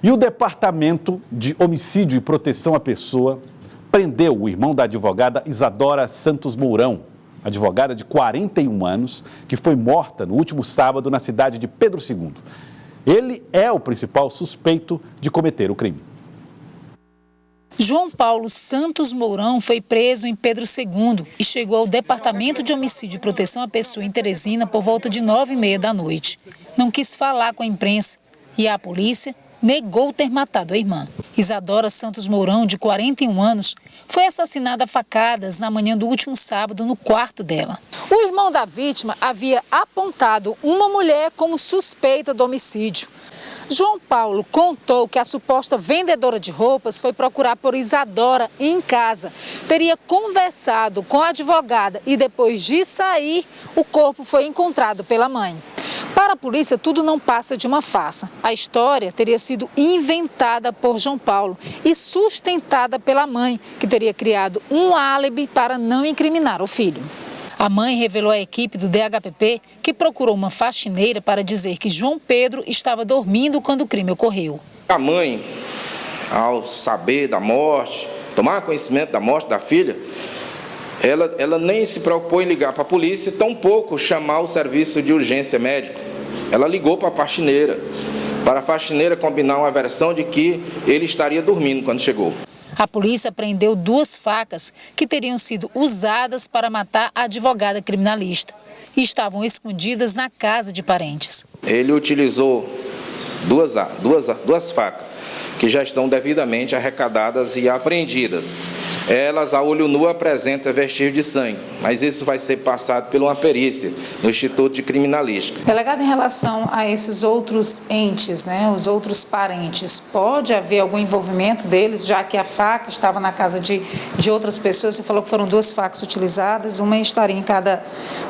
E o Departamento de Homicídio e Proteção à Pessoa prendeu o irmão da advogada Isadora Santos Mourão, advogada de 41 anos, que foi morta no último sábado na cidade de Pedro II. Ele é o principal suspeito de cometer o crime. João Paulo Santos Mourão foi preso em Pedro II e chegou ao Departamento de Homicídio e Proteção à Pessoa em Teresina por volta de 9h30 da noite. Não quis falar com a imprensa e a polícia negou ter matado a irmã. Isadora Santos Mourão, de 41 anos, foi assassinada a facadas na manhã do último sábado no quarto dela. O irmão da vítima havia apontado uma mulher como suspeita do homicídio. João Paulo contou que a suposta vendedora de roupas foi procurar por Isadora em casa. Teria conversado com a advogada e depois de sair, o corpo foi encontrado pela mãe. Para a polícia, tudo não passa de uma farsa. A história teria sido inventada por João Paulo e sustentada pela mãe, que teria criado um álibi para não incriminar o filho. A mãe revelou à equipe do DHPP que procurou uma faxineira para dizer que João Pedro estava dormindo quando o crime ocorreu. A mãe, ao saber da morte, tomar conhecimento da morte da filha, ela nem se preocupou em ligar para a polícia, tampouco chamar o serviço de urgência médico. Ela ligou para a faxineira combinar uma versão de que ele estaria dormindo quando chegou. A polícia apreendeu 2 facas que teriam sido usadas para matar a advogada criminalista e estavam escondidas na casa de parentes. Ele utilizou duas facas que já estão devidamente arrecadadas e apreendidas. Elas, a olho nu, apresentam vestígio de sangue, mas isso vai ser passado por uma perícia no Instituto de Criminalística. Delegado, em relação a esses outros entes, os outros parentes, pode haver algum envolvimento deles, já que a faca estava na casa de outras pessoas? Você falou que foram 2 facas utilizadas, uma estaria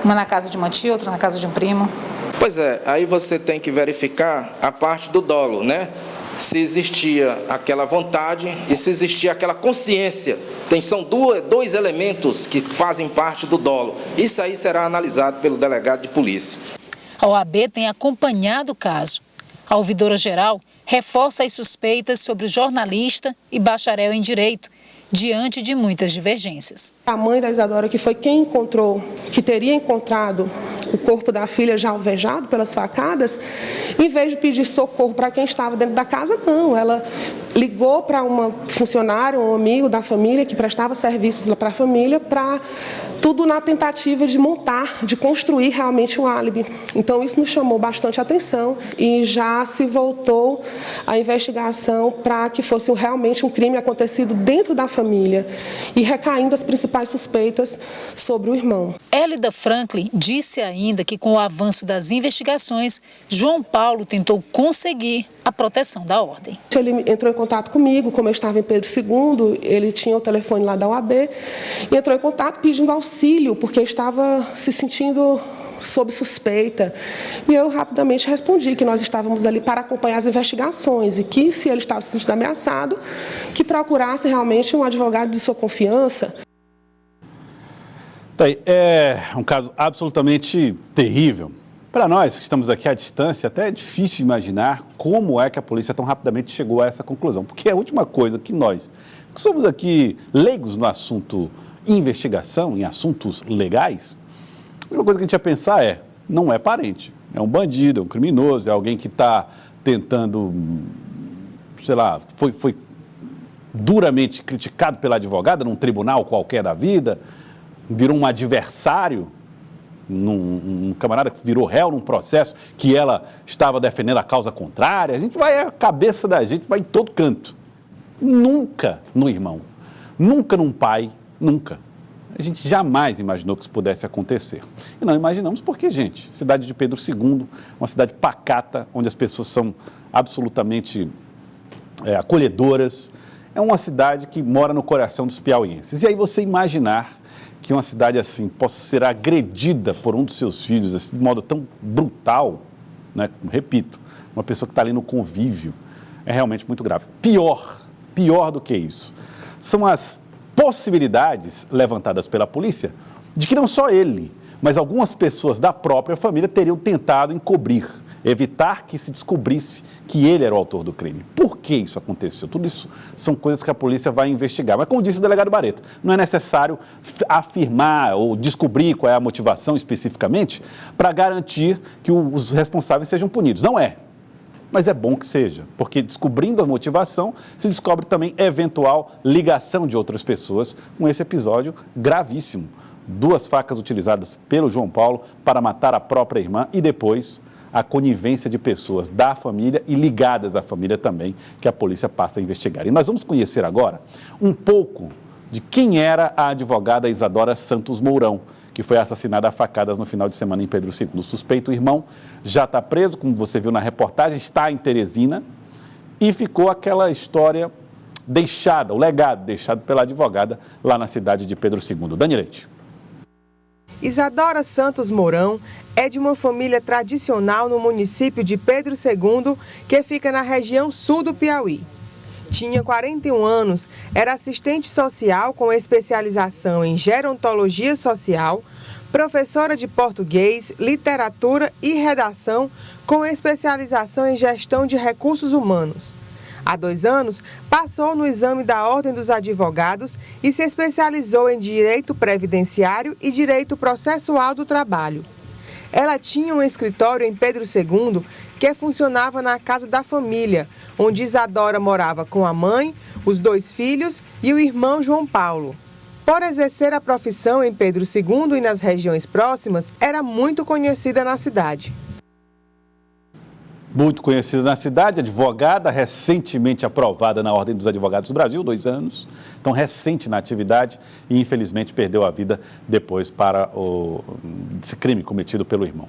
uma na casa de uma tia, outra na casa de um primo. Pois é, aí você tem que verificar a parte do dolo, se existia aquela vontade e se existia aquela consciência. São 2 elementos que fazem parte do dolo. Isso aí será analisado pelo delegado de polícia. A OAB tem acompanhado o caso. A ouvidora-geral reforça as suspeitas sobre o jornalista e bacharel em Direito, diante de muitas divergências. A mãe da Isadora, que foi quem teria encontrado o corpo da filha já alvejado pelas facadas, em vez de pedir socorro para quem estava dentro da casa, não. Ela ligou para uma funcionária, um amigo da família que prestava serviços para a família, para tudo na tentativa de montar, de construir realmente um álibi. Então isso nos chamou bastante atenção e já se voltou a investigação para que fosse realmente um crime acontecido dentro da família e recaindo as principais suspeitas sobre o irmão. Elida Franklin disse ainda que, com o avanço das investigações, João Paulo tentou conseguir a proteção da ordem. Ele entrou em contato comigo, como eu estava em Pedro II, ele tinha o telefone lá da OAB, e entrou em contato pedindo auxílio, porque estava se sentindo sob suspeita. E eu rapidamente respondi que nós estávamos ali para acompanhar as investigações e que, se ele estava se sentindo ameaçado, que procurasse realmente um advogado de sua confiança. É um caso absolutamente terrível. Para nós que estamos aqui à distância, até é difícil imaginar como é que a polícia tão rapidamente chegou a essa conclusão. Porque a última coisa que nós, que somos aqui leigos no assunto investigação, em assuntos legais, a única coisa que a gente ia pensar não é parente, é um bandido, é um criminoso, é alguém que está tentando, sei lá, foi duramente criticado pela advogada num tribunal qualquer da vida, virou um adversário, um camarada que virou réu num processo que ela estava defendendo a causa contrária. A cabeça da gente vai em todo canto. Nunca no irmão, nunca num pai, nunca. A gente jamais imaginou que isso pudesse acontecer. E não imaginamos porque, gente, cidade de Pedro II, uma cidade pacata, onde as pessoas são absolutamente acolhedoras, é uma cidade que mora no coração dos piauienses. E aí você imaginar que uma cidade assim possa ser agredida por um dos seus filhos assim, de modo tão brutal, repito, uma pessoa que está ali no convívio, é realmente muito grave. Pior do que isso, são as possibilidades levantadas pela polícia de que não só ele, mas algumas pessoas da própria família teriam tentado encobrir evitar que se descobrisse que ele era o autor do crime. Por que isso aconteceu? Tudo isso são coisas que a polícia vai investigar. Mas como disse o delegado Bareta, não é necessário afirmar ou descobrir qual é a motivação especificamente para garantir que os responsáveis sejam punidos. Não é. Mas é bom que seja, porque descobrindo a motivação, se descobre também eventual ligação de outras pessoas com esse episódio gravíssimo. 2 facas utilizadas pelo João Paulo para matar a própria irmã e depois a conivência de pessoas da família e ligadas à família também, que a polícia passa a investigar. E nós vamos conhecer agora um pouco de quem era a advogada Isadora Santos Mourão, que foi assassinada a facadas no final de semana em Pedro II. O suspeito, o irmão, já está preso, como você viu na reportagem, está em Teresina e ficou aquela história deixada, o legado deixado pela advogada lá na cidade de Pedro II. Dani Leite. Isadora Santos Mourão é de uma família tradicional no município de Pedro II, que fica na região sul do Piauí. Tinha 41 anos, era assistente social com especialização em gerontologia social, professora de português, literatura e redação com especialização em gestão de recursos humanos. Há 2 anos, passou no exame da Ordem dos Advogados e se especializou em Direito Previdenciário e Direito Processual do Trabalho. Ela tinha um escritório em Pedro II que funcionava na casa da família, onde Isadora morava com a mãe, os 2 filhos e o irmão João Paulo. Por exercer a profissão em Pedro II e nas regiões próximas, era muito conhecida na cidade. Muito conhecida na cidade, advogada, recentemente aprovada na Ordem dos Advogados do Brasil, 2 anos, então recente na atividade e infelizmente perdeu a vida depois para esse crime cometido pelo irmão.